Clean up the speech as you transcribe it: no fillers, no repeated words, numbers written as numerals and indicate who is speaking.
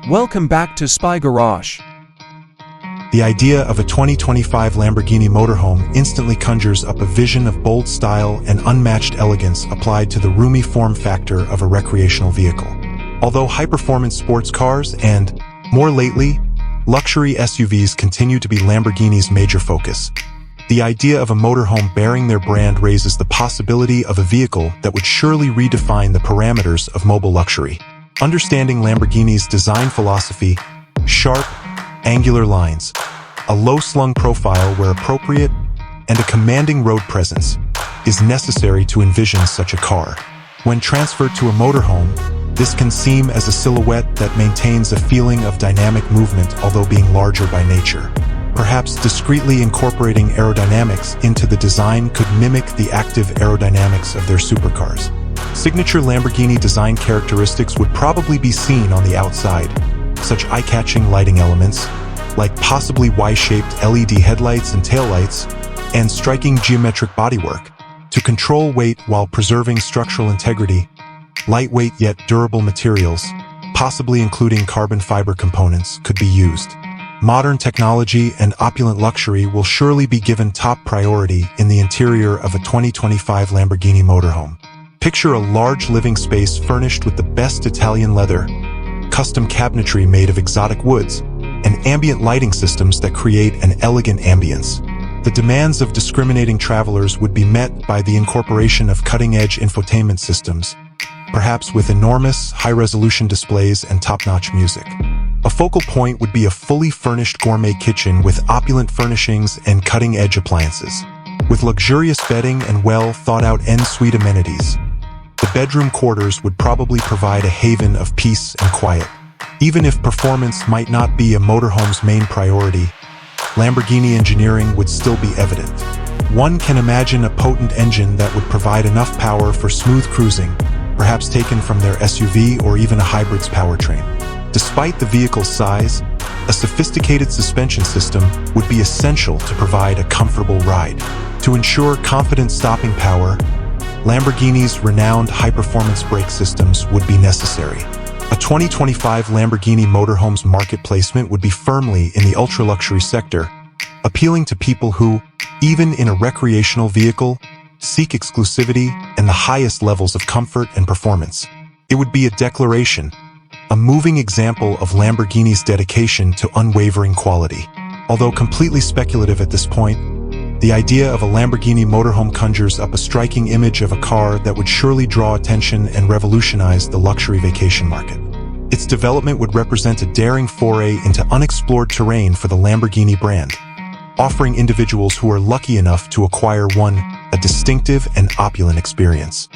Speaker 1: Welcome back to Spy Garage.
Speaker 2: The idea of a 2025 Lamborghini Motorhome instantly conjures up a vision of bold style and unmatched elegance applied to the roomy form factor of a recreational vehicle. Although high-performance sports cars and, more lately, luxury SUVs continue to be Lamborghini's major focus, the idea of a motorhome bearing their brand raises the possibility of a vehicle that would surely redefine the parameters of mobile luxury. Understanding Lamborghini's design philosophy, sharp, angular lines, a low-slung profile where appropriate, and a commanding road presence is necessary to envision such a car. When transferred to a motorhome, this can seem as a silhouette that maintains a feeling of dynamic movement although being larger by nature. Perhaps discreetly incorporating aerodynamics into the design could mimic the active aerodynamics of their supercars. Signature Lamborghini design characteristics would probably be seen on the outside, such eye-catching lighting elements, like possibly Y-shaped LED headlights and taillights, and striking geometric bodywork. To control weight while preserving structural integrity, lightweight yet durable materials, possibly including carbon fiber components, could be used. Modern technology and opulent luxury will surely be given top priority in the interior of a 2025 Lamborghini motorhome. Picture a large living space furnished with the best Italian leather, custom cabinetry made of exotic woods, and ambient lighting systems that create an elegant ambience. The demands of discriminating travelers would be met by the incorporation of cutting-edge infotainment systems, perhaps with enormous, high-resolution displays and top-notch music. A focal point would be a fully furnished gourmet kitchen with opulent furnishings and cutting-edge appliances. With luxurious bedding and well-thought-out en-suite amenities, the bedroom quarters would probably provide a haven of peace and quiet. Even if performance might not be a motorhome's main priority, Lamborghini engineering would still be evident. One can imagine a potent engine that would provide enough power for smooth cruising, perhaps taken from their SUV or even a hybrid's powertrain. Despite the vehicle's size, a sophisticated suspension system would be essential to provide a comfortable ride. To ensure confident stopping power, Lamborghini's renowned high-performance brake systems would be necessary. A 2025 Lamborghini motorhome's market placement would be firmly in the ultra-luxury sector, appealing to people who, even in a recreational vehicle, seek exclusivity and the highest levels of comfort and performance. It would be a declaration, a moving example of Lamborghini's dedication to unwavering quality. Although completely speculative at this point, the idea of a Lamborghini motorhome conjures up a striking image of a car that would surely draw attention and revolutionize the luxury vacation market. Its development would represent a daring foray into unexplored terrain for the Lamborghini brand, offering individuals who are lucky enough to acquire one a distinctive and opulent experience.